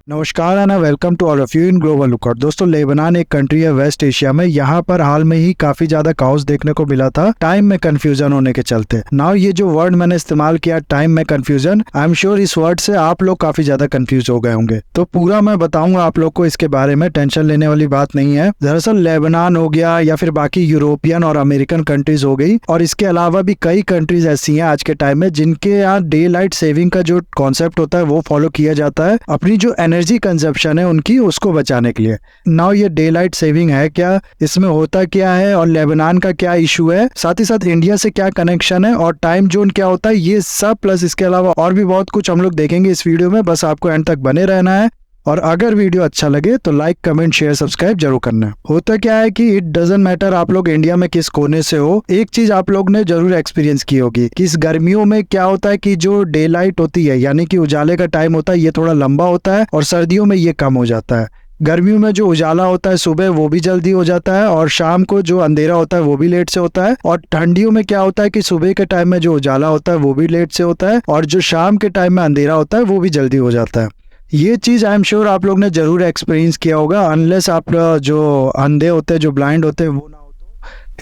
नमस्कार and welcome to all of you in global lookout. दोस्तों, Lebanon एक country है वेस्ट एशिया में। यहाँ पर हाल में ही काफी ज्यादा काउस देखने को मिला था टाइम में कंफ्यूजन होने के चलते। नाउ ये जो वर्ड मैंने इस्तेमाल किया टाइम में कंफ्यूजन, आई एम श्योर इस वर्ड से आप लोग काफी ज्यादा कंफ्यूज हो गए होंगे। तो पूरा मैं बताऊंगा आप लोग को इसके बारे में, टेंशन लेने वाली बात नहीं है। दरअसल लेबनान हो गया या फिर बाकी यूरोपियन और अमेरिकन कंट्रीज हो गई, और इसके अलावा भी कई कंट्रीज ऐसी हैं आज के टाइम में जिनके यहाँ डे लाइट सेविंग का जो कॉन्सेप्ट होता है वो फॉलो किया जाता है अपनी जो एनर्जी कंजप्शन है उनकी उसको बचाने के लिए। नाउ ये डे लाइट सेविंग है क्या, इसमें होता क्या है और लेबनान का क्या इशू है, साथ ही साथ इंडिया से क्या कनेक्शन है और टाइम जोन क्या होता है, ये सब प्लस इसके अलावा और भी बहुत कुछ हम लोग देखेंगे इस वीडियो में। बस आपको एंड तक बने रहना है, और अगर वीडियो अच्छा लगे तो लाइक कमेंट शेयर सब्सक्राइब जरूर करना है। होता क्या है कि इट डजंट मैटर आप लोग इंडिया में किस कोने से हो, एक चीज आप लोग ने जरूर एक्सपीरियंस की होगी कि इस गर्मियों में क्या होता है कि जो डे लाइट होती है यानी कि उजाले का टाइम होता है ये थोड़ा लंबा होता है, और सर्दियों में ये कम हो जाता है। गर्मियों में जो उजाला होता है सुबह वो भी जल्दी हो जाता है, और शाम को जो अंधेरा होता है वो भी लेट से होता है। और ठंडियों में क्या होता है कि सुबह के टाइम में जो उजाला होता है वो भी लेट से होता है, और जो शाम के टाइम में अंधेरा होता है वो भी जल्दी हो जाता है। ये चीज आई एम श्योर आप लोग ने जरूर एक्सपीरियंस किया होगा, अनलेस आप जो अंधे होते हैं, जो ब्लाइंड होते हैं वो ना हो।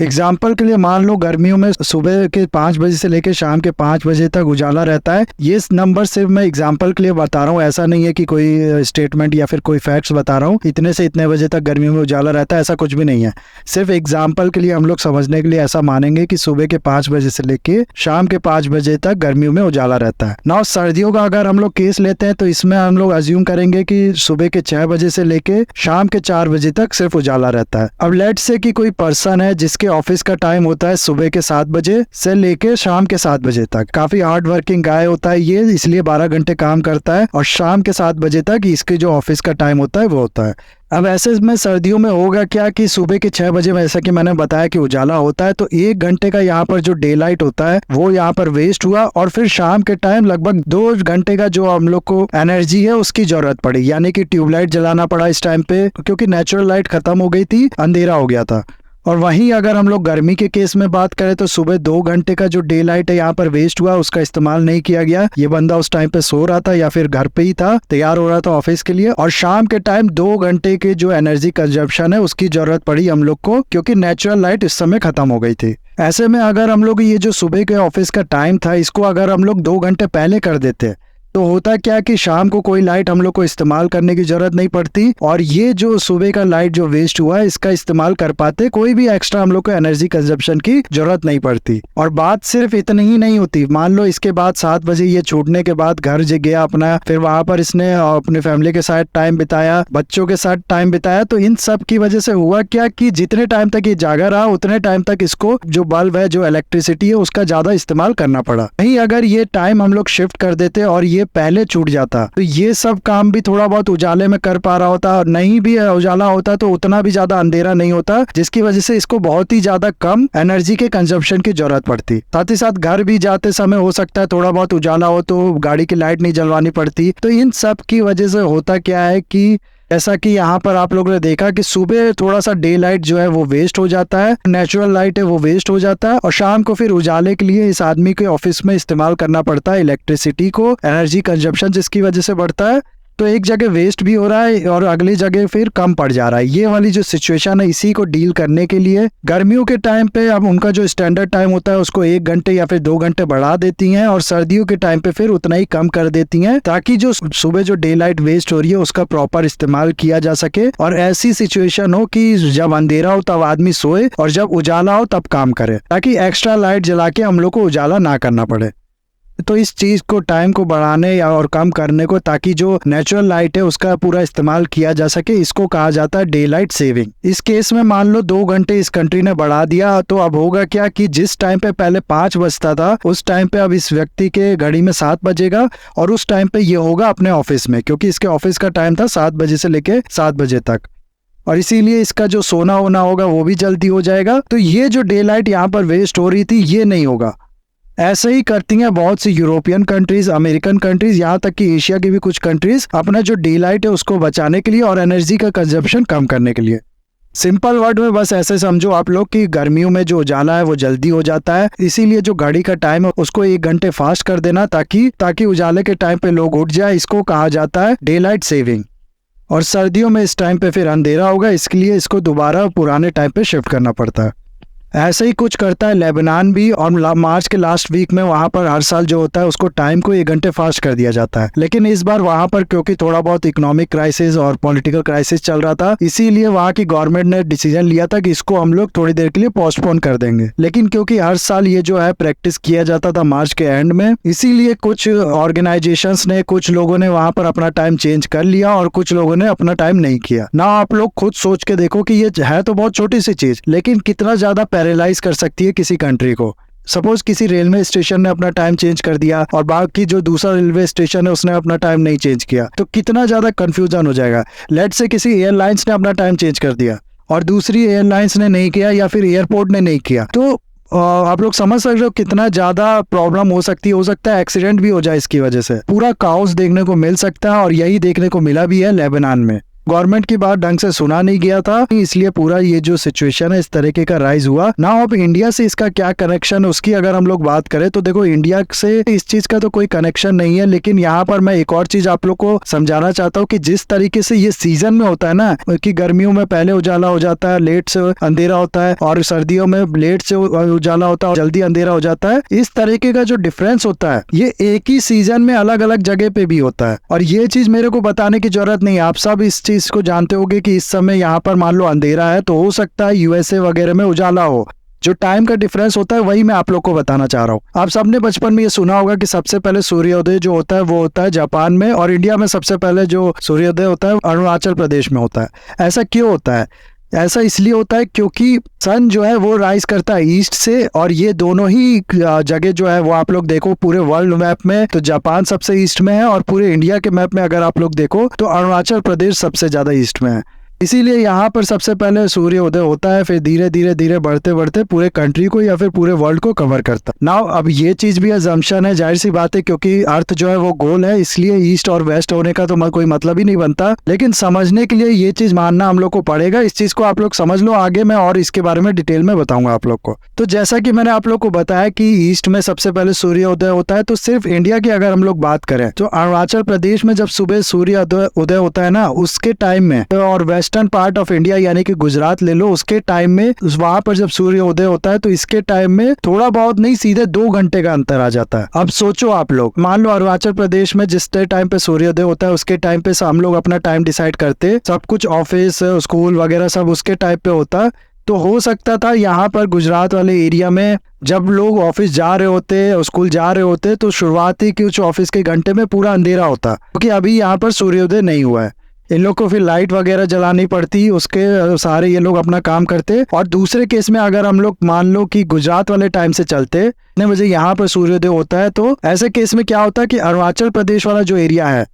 एग्जाम्पल के लिए मान लो गर्मियों में सुबह के 5 बजे से लेकर शाम के 5 बजे तक उजाला रहता है। ये नंबर सिर्फ मैं एग्जाम्पल के लिए बता रहा हूँ, ऐसा नहीं है कि कोई स्टेटमेंट या फिर कोई फैक्ट्स बता रहा हूँ इतने से इतने बजे तक गर्मियों में उजाला रहता है, ऐसा कुछ भी नहीं है। सिर्फ एग्जाम्पल के लिए हम लोग समझने के लिए ऐसा मानेंगे कि सुबह के 5 बजे से लेके शाम के 5 बजे तक गर्मियों में उजाला रहता है। नाउ सर्दियों का अगर हम लोग केस लेते हैं तो इसमें हम लोग अज्यूम करेंगे कि सुबह के 6 बजे से लेके शाम के 4 बजे तक सिर्फ उजाला रहता है। अब लेट्स से कि कोई पर्सन है जिसके ऑफिस का टाइम होता है सुबह के 7 बजे से लेके शाम के 7 बजे तक, काफी हार्ड वर्किंग गाय होता है ये, इसलिए 12 घंटे काम करता है, और शाम के 7 बजे तक इसके जो ऑफिस का टाइम होता है वो होता है। अब ऐसे में सर्दियों में होगा क्या कि सुबह के 6 बजे में जैसा कि मैंने बताया कि उजाला होता है, तो 1 घंटे का यहाँ पर जो डे लाइट होता है वो यहाँ पर वेस्ट हुआ, और फिर शाम के टाइम लगभग 2 घंटे का जो हम लोग को एनर्जी है उसकी जरूरत पड़ी, यानी कि ट्यूबलाइट जलाना पड़ा इस टाइम पे, क्योंकि नेचुरल लाइट खत्म हो गई थी, अंधेरा हो गया था। और वहीं अगर हम लोग गर्मी के केस में बात करें तो सुबह 2 घंटे का जो डे लाइट है यहाँ पर वेस्ट हुआ, उसका इस्तेमाल नहीं किया गया। ये बंदा उस टाइम पे सो रहा था या फिर घर पे ही था, तैयार हो रहा था ऑफिस के लिए, और शाम के टाइम 2 घंटे के जो एनर्जी कंजप्शन है उसकी जरूरत पड़ी हम लोग को, क्योंकि नेचुरल लाइट इस समय खत्म हो गई थी। ऐसे में अगर हम लोग ये जो सुबह के ऑफिस का टाइम था इसको अगर हम लोग 2 घंटे पहले कर देते तो होता क्या कि शाम को कोई लाइट हम लोग को इस्तेमाल करने की जरूरत नहीं पड़ती, और ये जो सुबह का लाइट जो वेस्ट हुआ है इसका इस्तेमाल कर पाते, कोई भी एक्स्ट्रा हम लोग को एनर्जी कंजप्शन की जरूरत नहीं पड़ती। और बात सिर्फ इतनी ही नहीं होती, मान लो इसके बाद 7 बजे ये छूटने के बाद घर गया अपना, फिर वहां पर इसने अपने फैमिली के साथ टाइम बिताया, बच्चों के साथ टाइम बिताया, तो इन सब की वजह से हुआ क्या कि जितने टाइम तक ये जागा रहा उतने टाइम तक इसको जो बल्ब है, जो इलेक्ट्रिसिटी है उसका ज्यादा इस्तेमाल करना पड़ा। नहीं, अगर ये टाइम हम लोग शिफ्ट कर देते और ये पहले छूट जाता तो ये सब काम भी थोड़ा बहुत उजाले में कर पा रहा होता, और नहीं भी उजाला होता तो उतना भी ज्यादा अंधेरा नहीं होता, जिसकी वजह से इसको बहुत ही ज्यादा कम एनर्जी के कंजप्शन की जरूरत पड़ती। साथ ही साथ घर भी जाते समय हो सकता है थोड़ा बहुत उजाला हो तो गाड़ी की लाइट नहीं जलवानी पड़ती। तो इन सब की वजह से होता क्या है कि ऐसा कि यहाँ पर आप लोगों ने देखा कि सुबह थोड़ा सा डे लाइट जो है वो वेस्ट हो जाता है, नेचुरल लाइट है वो वेस्ट हो जाता है, और शाम को फिर उजाले के लिए इस आदमी के ऑफिस में इस्तेमाल करना पड़ता है इलेक्ट्रिसिटी को, एनर्जी कंजप्शन जिसकी वजह से बढ़ता है। तो एक जगह वेस्ट भी हो रहा है और अगली जगह फिर कम पड़ जा रहा है। ये वाली जो सिचुएशन है इसी को डील करने के लिए गर्मियों के टाइम पे अब उनका जो स्टैंडर्ड टाइम होता है उसको 1 घंटे या फिर 2 घंटे बढ़ा देती हैं, और सर्दियों के टाइम पे फिर उतना ही कम कर देती हैं, ताकि जो सुबह जो डे लाइट वेस्ट हो रही है उसका प्रॉपर इस्तेमाल किया जा सके, और ऐसी सिचुएशन हो कि जब अंधेरा हो तब आदमी सोए और जब उजाला हो तब काम करे, ताकि एक्स्ट्रा लाइट जला के हम लोग को उजाला ना करना पड़े। तो इस चीज को टाइम को बढ़ाने या और कम करने को, ताकि जो नेचुरल लाइट है उसका पूरा इस्तेमाल किया जा सके, इसको कहा जाता है डे लाइट सेविंग। इस केस में मान लो 2 घंटे इस कंट्री ने बढ़ा दिया, तो अब होगा क्या कि जिस टाइम पे पहले 5 बजता था उस टाइम पे अब इस व्यक्ति के घड़ी में 7 बजेगा, और उस टाइम पे ये होगा अपने ऑफिस में, क्योंकि इसके ऑफिस का टाइम था 7 बजे से लेके 7 बजे तक, और इसीलिए इसका जो सोना होना होगा वो भी जल्दी हो जाएगा। तो ये जो डे लाइट यहाँ पर वेस्ट हो रही थी ये नहीं होगा। ऐसे ही करती हैं बहुत सी यूरोपियन कंट्रीज, अमेरिकन कंट्रीज, यहाँ तक कि एशिया की भी कुछ कंट्रीज अपना जो डे लाइट है उसको बचाने के लिए और एनर्जी का कंजप्शन कम करने के लिए। सिंपल वर्ड में बस ऐसे समझो आप लोग कि गर्मियों में जो उजाला है वो जल्दी हो जाता है, इसीलिए जो घड़ी का टाइम है उसको 1 घंटे फास्ट कर देना ताकि उजाले के टाइम पे लोग उठ जाए। इसको कहा जाता है डे लाइट सेविंग। और सर्दियों में इस टाइम पे फिर अंधेरा होगा, इसके लिए इसको दोबारा पुराने टाइम पे शिफ्ट करना पड़ता है। ऐसे ही कुछ करता है लेबनान भी, और मार्च के लास्ट वीक में वहाँ पर हर साल जो होता है उसको टाइम को 1 घंटे फास्ट कर दिया जाता है। लेकिन इस बार वहाँ पर क्योंकि थोड़ा बहुत इकोनॉमिक क्राइसिस और पॉलिटिकल क्राइसिस चल रहा था, इसीलिए वहाँ की गवर्नमेंट ने डिसीजन लिया था कि इसको हम लोग थोड़ी देर के लिए पोस्टपोन कर देंगे। लेकिन क्योंकि हर साल ये जो है प्रैक्टिस किया जाता था मार्च के एंड में, इसीलिए कुछ ऑर्गेनाइजेशंस ने, कुछ लोगों ने वहाँ पर अपना टाइम चेंज कर लिया और कुछ लोगों ने अपना टाइम नहीं किया ना। आप लोग खुद सोच के देखो कि ये है तो बहुत छोटी सी चीज, लेकिन कितना ज्यादा पैरालाइज कर सकती है किसी कंट्री को। सपोज किसी रेलवे स्टेशन ने अपना टाइम चेंज कर दिया और बाकी जो दूसरा रेलवे स्टेशन है उसने अपना टाइम नहीं चेंज किया, तो कितना ज्यादा कंफ्यूजन हो जाएगा। लेट्स से किसी एयरलाइंस ने अपना टाइम चेंज कर दिया और दूसरी एयरलाइंस ने नहीं किया, या फिर एयरपोर्ट ने नहीं किया, तो आप लोग समझ सकते हो कितना ज्यादा प्रॉब्लम हो सकती है। हो सकता है एक्सीडेंट भी हो जाए इसकी वजह से, पूरा काओस देखने को मिल सकता है। और यही देखने को मिला भी है लेबनान में। गवर्नमेंट की बात ढंग से सुना नहीं गया था, इसलिए पूरा ये जो सिचुएशन है इस तरीके का राइज हुआ ना। अब इंडिया से इसका क्या कनेक्शन, उसकी अगर हम लोग बात करें तो देखो इंडिया से इस चीज का तो कोई कनेक्शन नहीं है। लेकिन यहाँ पर मैं एक और चीज आप लोग को समझाना चाहता हूँ कि जिस तरीके से ये सीजन में होता है ना, कि गर्मियों में पहले उजाला हो जाता है, लेट से अंधेरा होता है, और सर्दियों में लेट से उजाला होता है और जल्दी अंधेरा हो जाता है, इस तरीके का जो डिफरेंस होता है ये एक ही सीजन में अलग अलग जगह पे भी होता है। और ये चीज मेरे को बताने की जरूरत नहीं, आप सब इस चीज को जानते होंगे कि इस समय यहाँ पर मान लो अंधेरा है तो हो सकता है यूएसए वगैरह में उजाला हो। जो टाइम का डिफरेंस होता है वही मैं आप लोग को बताना चाह रहा हूँ। आप सबने बचपन में ये सुना होगा कि सबसे पहले सूर्योदय जो होता है वो होता है जापान में, और इंडिया में सबसे पहले जो सूर्योदय होता है अरुणाचल प्रदेश में होता है। ऐसा क्यों होता है? ऐसा इसलिए होता है क्योंकि सन जो है वो राइज करता है ईस्ट से, और ये दोनों ही जगह जो है वो आप लोग देखो पूरे वर्ल्ड मैप में तो जापान सबसे ईस्ट में है, और पूरे इंडिया के मैप में अगर आप लोग देखो तो अरुणाचल प्रदेश सबसे ज्यादा ईस्ट में है। इसीलिए यहाँ पर सबसे पहले सूर्योदय होता है, फिर धीरे धीरे धीरे बढ़ते बढ़ते पूरे कंट्री को या फिर पूरे वर्ल्ड को कवर करता है। नाउ अब ये चीज भी अजम्पशन है, जाहिर सी बात है, क्योंकि अर्थ जो है वो गोल है, इसलिए ईस्ट और वेस्ट होने का तो कोई मतलब ही नहीं बनता। लेकिन समझने के लिए ये चीज मानना हम लोग को पड़ेगा। इस चीज को आप लोग समझ लो, आगे मैं और इसके बारे में डिटेल में बताऊंगा आप लोग को। तो जैसा कि मैंने आप लोग को बताया कि ईस्ट में सबसे पहले सूर्योदय होता है, तो सिर्फ इंडिया की अगर हम लोग बात करें तो अरुणाचल प्रदेश में जब सुबह सूर्योदय होता है ना उसके टाइम में, और वेस्टर्न पार्ट ऑफ इंडिया यानी कि गुजरात ले लो, उसके टाइम में वहां पर जब सूर्योदय होता है तो इसके टाइम में थोड़ा बहुत नहीं सीधे 2 घंटे का अंतर आ जाता है। अब सोचो आप लोग, मान लो अरुणाचल प्रदेश में जिस टाइम पे सूर्योदय होता है उसके टाइम पे हम लोग अपना टाइम डिसाइड करते, सब कुछ ऑफिस स्कूल वगैरह सब उसके टाइम पे होता, तो हो सकता था यहाँ पर गुजरात वाले एरिया में जब लोग ऑफिस जा रहे होते, स्कूल जा रहे होते, तो शुरुआती कुछ ऑफिस के घंटे में पूरा अंधेरा होता, क्योंकि अभी यहाँ पर सूर्योदय नहीं हुआ है। इन लोग को फिर लाइट वगैरह जलानी पड़ती, उसके सारे ये लोग अपना काम करते। और दूसरे केस में अगर हम लोग मान लो कि गुजरात वाले टाइम से चलते, इतने बजे यहाँ पर सूर्योदय होता है, तो ऐसे केस में क्या होता है कि अरुणाचल प्रदेश वाला जो एरिया है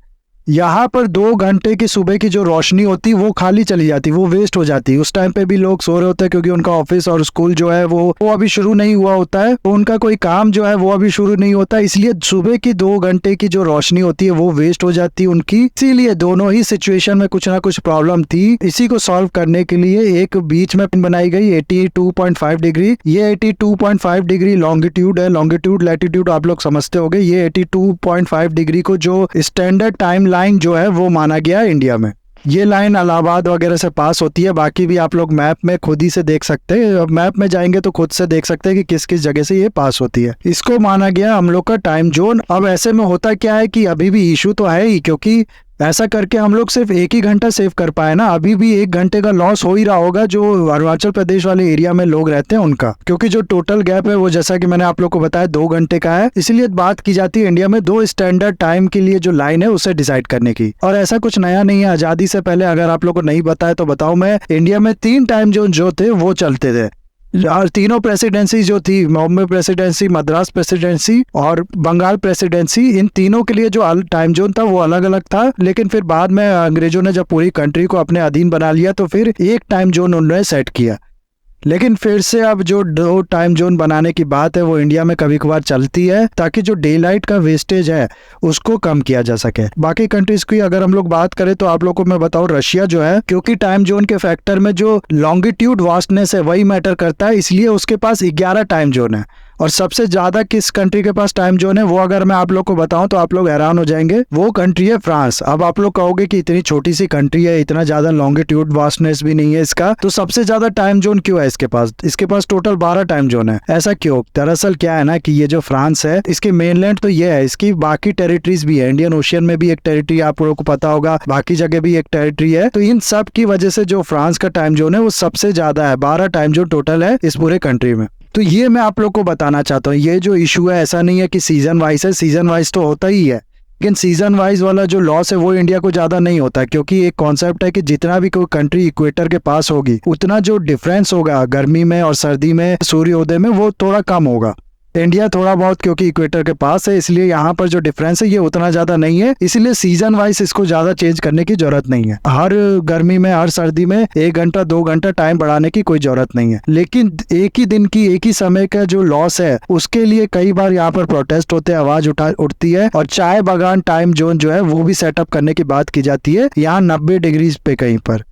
यहाँ पर 2 घंटे की सुबह की जो रोशनी होती वो खाली चली जाती, वो वेस्ट हो जाती। उस टाइम पे भी लोग सो रहे होते हैं क्योंकि उनका ऑफिस और स्कूल जो है वो अभी शुरू नहीं हुआ होता है, तो उनका कोई काम जो है वो अभी शुरू नहीं होता, इसलिए सुबह की 2 घंटे की जो रोशनी होती है वो वेस्ट हो जाती है उनकी। इसीलिए दोनों ही सिचुएशन में कुछ ना कुछ प्रॉब्लम थी। इसी को सॉल्व करने के लिए एक बीच में बनाई गई 82.5 डिग्री। ये 82.5 डिग्री लॉन्गिट्यूड है, लॉन्गिट्यूड लैटिट्यूड आप लोग समझते होंगे। ये 82.5 डिग्री को जो स्टैंडर्ड टाइम लाइन जो है वो माना गया है इंडिया में। ये लाइन इलाहाबाद वगैरह से पास होती है, बाकी भी आप लोग मैप में खुद ही से देख सकते हैं। मैप में जाएंगे तो खुद से देख सकते हैं कि किस किस जगह से ये पास होती है। इसको माना गया हम लोग का टाइम जोन। अब ऐसे में होता क्या है कि अभी भी इशू तो है ही, क्योंकि ऐसा करके हम लोग सिर्फ 1 ही घंटा सेव कर पाए ना, अभी भी 1 घंटे का लॉस हो ही रहा होगा जो अरुणाचल प्रदेश वाले एरिया में लोग रहते हैं उनका, क्योंकि जो टोटल गैप है वो जैसा कि मैंने आप लोग को बताया 2 घंटे का है। इसलिए बात की जाती है इंडिया में 2 स्टैंडर्ड टाइम के लिए जो लाइन है उसे डिसाइड करने की। और ऐसा कुछ नया नहीं है, आजादी से पहले अगर आप लोग को नहीं बताया तो बताऊं मैं, इंडिया में 3 टाइम जोन जो थे वो चलते थे। और तीनों प्रेसिडेंसी जो थी, बॉम्बे प्रेसिडेंसी, मद्रास प्रेसिडेंसी और बंगाल प्रेसिडेंसी, इन तीनों के लिए जो टाइम जोन था वो अलग अलग था। लेकिन फिर बाद में अंग्रेजों ने जब पूरी कंट्री को अपने अधीन बना लिया तो फिर एक टाइम जोन उन्होंने सेट किया। लेकिन फिर से अब जो 2 टाइम जोन बनाने की बात है वो इंडिया में कभी कभार चलती है, ताकि जो डे लाइट का वेस्टेज है उसको कम किया जा सके। बाकी कंट्रीज की अगर हम लोग बात करें तो आप लोग को मैं बताऊं, रशिया जो है, क्योंकि टाइम जोन के फैक्टर में जो लॉन्गिट्यूड वास्टनेस है वही मैटर करता है, इसलिए उसके पास 11 टाइम जोन है। और सबसे ज्यादा किस कंट्री के पास टाइम जोन है वो अगर मैं आप लोग को बताऊं तो आप लोग हैरान हो जाएंगे। वो कंट्री है फ्रांस। अब आप लोग कहोगे कि इतनी छोटी सी कंट्री है, इतना ज्यादा लॉन्गिट्यूड वास्टनेस भी नहीं है इसका, तो सबसे ज्यादा टाइम जोन क्यों है इसके पास? इसके पास टोटल 12 टाइम जोन है। ऐसा क्यों? दरअसल क्या है ना कि ये जो फ्रांस है इसके मेनलैंड तो ये है, इसकी बाकी टेरिटरीज भी है। इंडियन ओशियन में भी एक टेरिटरी आप लोगों को पता होगा, बाकी जगह भी एक टेरिटरी है। तो इन सब की वजह से जो फ्रांस का टाइम जोन है वो सबसे ज्यादा है, 12 टाइम जोन टोटल है इस पूरे कंट्री में। तो ये मैं आप लोग को बताना चाहता हूँ, ये जो इशू है ऐसा नहीं है कि सीजन वाइज है, सीजन वाइज तो होता ही है, लेकिन सीजन वाइज वाला जो लॉस है वो इंडिया को ज्यादा नहीं होता, क्योंकि एक कॉन्सेप्ट है कि जितना भी कोई कंट्री इक्वेटर के पास होगी उतना जो डिफरेंस होगा गर्मी में और सर्दी में सूर्योदय में वो थोड़ा कम होगा। इंडिया थोड़ा बहुत क्योंकि इक्वेटर के पास है इसलिए यहाँ पर जो डिफरेंस है ये उतना ज्यादा नहीं है, इसलिए सीजन वाइज इसको ज्यादा चेंज करने की जरूरत नहीं है। हर गर्मी में हर सर्दी में 1 घंटा 2 घंटा टाइम बढ़ाने की कोई जरूरत नहीं है। लेकिन एक ही दिन की एक ही समय का जो लॉस है उसके लिए कई बार यहाँ पर प्रोटेस्ट होते हैं, आवाज उठती है और चाय बागान टाइम जोन जो है वो भी सेटअप करने की बात की जाती है यहाँ 90 डिग्री पे कहीं पर।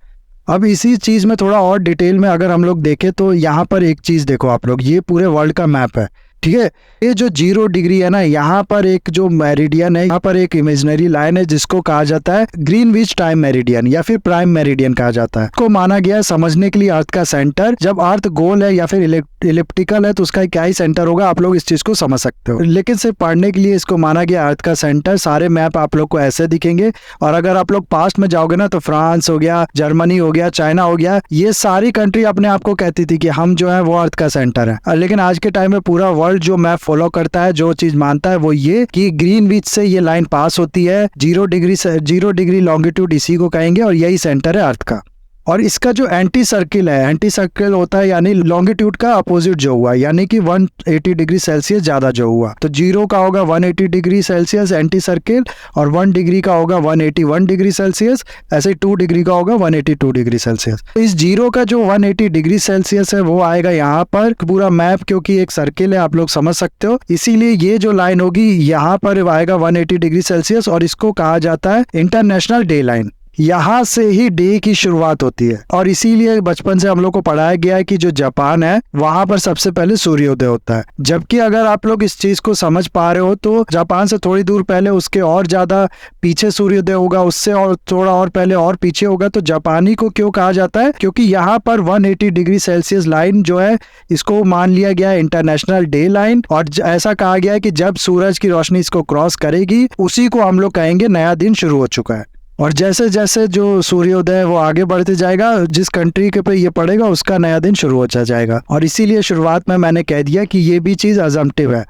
अब इसी चीज में थोड़ा और डिटेल में अगर हम लोग देखें तो यहाँ पर एक चीज देखो आप लोग, ये पूरे वर्ल्ड का मैप है, ठीक है। ये जो 0 डिग्री है ना, यहाँ पर एक जो मेरिडियन है, यहाँ पर एक इमेजिनरी लाइन है जिसको कहा जाता है ग्रीनविच टाइम मेरिडियन या फिर प्राइम मेरिडियन कहा जाता है। को माना गया है समझने के लिए अर्थ का सेंटर। जब अर्थ गोल है या फिर इलिप्टिकल है तो उसका क्या ही सेंटर होगा, आप लोग इस चीज को समझ सकते हो। लेकिन सिर्फ पढ़ने के लिए इसको माना गया अर्थ का सेंटर। सारे मैप आप लोग को ऐसे दिखेंगे और अगर आप लोग पास्ट में जाओगे ना तो फ्रांस हो गया, जर्मनी हो गया, चाइना हो गया, ये सारी कंट्री अपने आप को कहती थी कि हम जो है वो अर्थ का सेंटर है। लेकिन आज के टाइम में पूरा वर्ल्ड जो मैप फॉलो करता है, जो चीज मानता है वो ये कि ग्रीनविच से ये लाइन पास होती है 0 डिग्री लॉन्गिट्यूड, इसी को कहेंगे और यही सेंटर है अर्थ का। और इसका जो एंटी सर्किल है, एंटी सर्किल होता है यानी लॉन्गिट्यूड का अपोजिट जो हुआ, यानी कि 180 डिग्री सेल्सियस ज्यादा जो हुआ। तो 0 का होगा 180 डिग्री सेल्सियस एंटी सर्किल और 1 डिग्री का होगा 181 डिग्री सेल्सियस, ऐसे 2 डिग्री का होगा 182 डिग्री सेल्सियस। तो इस 0 का जो 180 डिग्री सेल्सियस है वो आएगा यहाँ पर पूरा मैप, क्योंकि एक सर्किल है आप लोग समझ सकते हो, इसीलिए ये जो लाइन होगी यहाँ पर आएगा 180 डिग्री सेल्सियस और इसको कहा जाता है इंटरनेशनल डे लाइन। यहाँ से ही डे की शुरुआत होती है और इसीलिए बचपन से हम लोग को पढ़ाया गया है कि जो जापान है वहां पर सबसे पहले सूर्योदय होता है। जबकि अगर आप लोग इस चीज को समझ पा रहे हो तो जापान से थोड़ी दूर पहले उसके और ज्यादा पीछे सूर्योदय होगा, उससे और थोड़ा और पहले और पीछे होगा। तो जापानी को क्यों कहा जाता है? क्योंकि यहाँ पर 180 डिग्री सेल्सियस लाइन जो है इसको मान लिया गया है इंटरनेशनल डे लाइन और ऐसा कहा गया है कि जब सूरज की रोशनी इसको क्रॉस करेगी उसी को हम लोग कहेंगे नया दिन शुरू हो चुका है। और जैसे जैसे जो सूर्योदय है वो आगे बढ़ते जाएगा, जिस कंट्री के पे ये पड़ेगा उसका नया दिन शुरू हो जाएगा। और इसीलिए शुरुआत में मैंने कह दिया कि ये भी चीज अजम्पटिव है।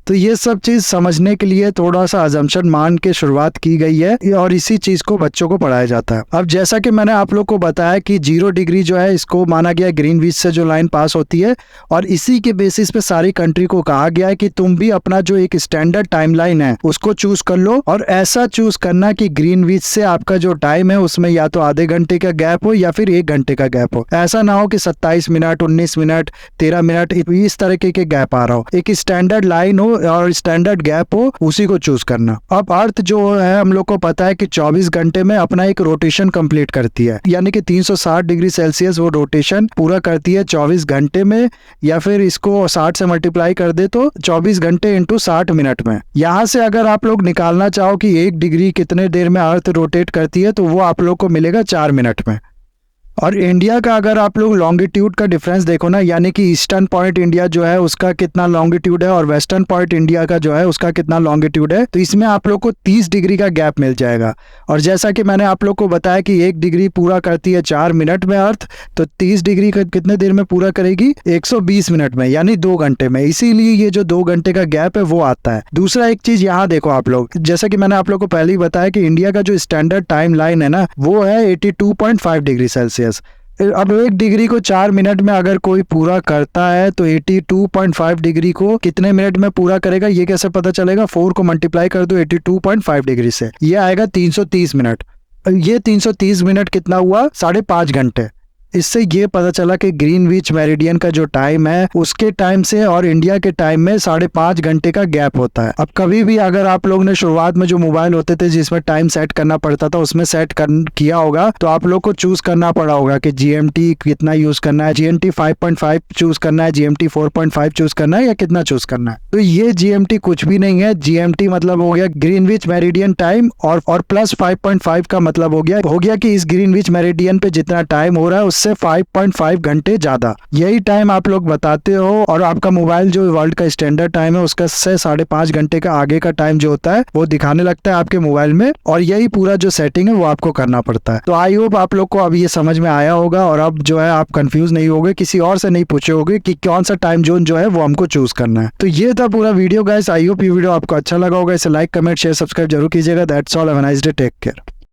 तो ये सब चीज समझने के लिए थोड़ा सा अजम्पशन मान के शुरुआत की गई है और इसी चीज को बच्चों को पढ़ाया जाता है। अब जैसा कि मैंने आप लोग को बताया कि 0 डिग्री जो है इसको माना गया ग्रीनविच से जो लाइन पास होती है और इसी के बेसिस पे सारी कंट्री को कहा गया है कि तुम भी अपना जो एक स्टैंडर्ड टाइम लाइन है उसको चूज कर लो और ऐसा चूज करना कि ग्रीनविच से आपका जो टाइम है उसमें या तो आधे घंटे का गैप हो या फिर 1 घंटे का गैप हो। ऐसा ना हो कि 27 मिनट 19 मिनट 13 मिनट इस तरीके के गैप आ रहा हो। एक स्टैंडर्ड लाइन हो और स्टैंडर्ड गैप हो, उसी को चूज करना। अब अर्थ जो है हम लोग को पता है कि 24 घंटे में अपना एक रोटेशन कंप्लीट करती है, यानी कि 360 डिग्री सेल्सियस वो रोटेशन पूरा करती है 24 घंटे में, या फिर इसको 60 से मल्टीप्लाई कर दे तो 24 घंटे इंटू 60 मिनट में। यहाँ से अगर आप लोग निकालना चाहो कि 1 डिग्री कितने देर में अर्थ रोटेट करती है तो वो आप लोग को मिलेगा 4 मिनट में। और इंडिया का अगर आप लोग लॉन्गिट्यूड का डिफरेंस देखो ना, यानी कि ईस्टर्न पॉइंट इंडिया जो है उसका कितना लॉन्गिट्यूड है और वेस्टर्न पॉइंट इंडिया का जो है उसका कितना लॉन्गिट्यूड है, तो इसमें आप लोग को 30 डिग्री का गैप मिल जाएगा। और जैसा कि मैंने आप लोग को बताया कि 1 डिग्री पूरा करती है 4 मिनट में अर्थ, तो 30 डिग्री का कितने देर में पूरा करेगी? 120 मिनट में, यानी 2 घंटे में। इसीलिए ये जो 2 घंटे का गैप है वो आता है। दूसरा एक चीज यहाँ देखो आप लोग, जैसा कि मैंने आप लोग को पहले ही बताया कि इंडिया का जो स्टैंडर्ड टाइम लाइन है ना वो है 82.5 डिग्री सेल्सियस। अब 1 डिग्री को 4 मिनट में अगर कोई पूरा करता है तो 82.5 डिग्री को कितने मिनट में पूरा करेगा ये कैसे पता चलेगा? 4 को मल्टीप्लाई कर दो 82.5 डिग्री से, ये आएगा 330 मिनट। ये 330 मिनट कितना हुआ? 5.5 घंटे। इससे ये पता चला कि ग्रीनविच मेरिडियन का जो टाइम है उसके टाइम से और इंडिया के टाइम में 5.5 घंटे का गैप होता है। अब कभी भी अगर आप लोग ने शुरुआत में जो मोबाइल होते थे जिसमें टाइम सेट करना पड़ता था उसमें सेट किया होगा तो आप लोग को चूज करना पड़ा होगा कि GMT कितना यूज करना है, GMT 5.5 चूज करना है, GMT 4.5 चूज करना है या कितना चूज करना है। तो ये GMT कुछ भी नहीं है। GMT मतलब हो गया ग्रीनविच मेरिडियन टाइम और प्लस 5.5 का मतलब हो गया कि इस ग्रीनविच मेरिडियन पे जितना टाइम हो रहा है उससे 5.5 घंटे ज्यादा। यही टाइम आप लोग बताते हो और आपका मोबाइल जो वर्ल्ड का स्टैंडर्ड टाइम है उसका से 5.5 घंटे का आगे का टाइम जो होता है वो दिखाने लगता है आपके मोबाइल में, और यही पूरा जो सेटिंग है वो आपको करना पड़ता है। तो आई होप आप लोग को अब ये समझ में आया होगा और अब जो है आप कंफ्यूज नहीं होगे, किसी और से नहीं पूछे होगे कि कौन सा टाइम जोन जो है वो हमको चूज करना है। तो ये था पूरा वीडियो गाइस। आई होप ये वीडियो आपको अच्छा लगा होगा। इसे लाइक, कमेंट, शेयर, सब्सक्राइब जरूर कीजिएगा। That's all. Have a nice day. Take care.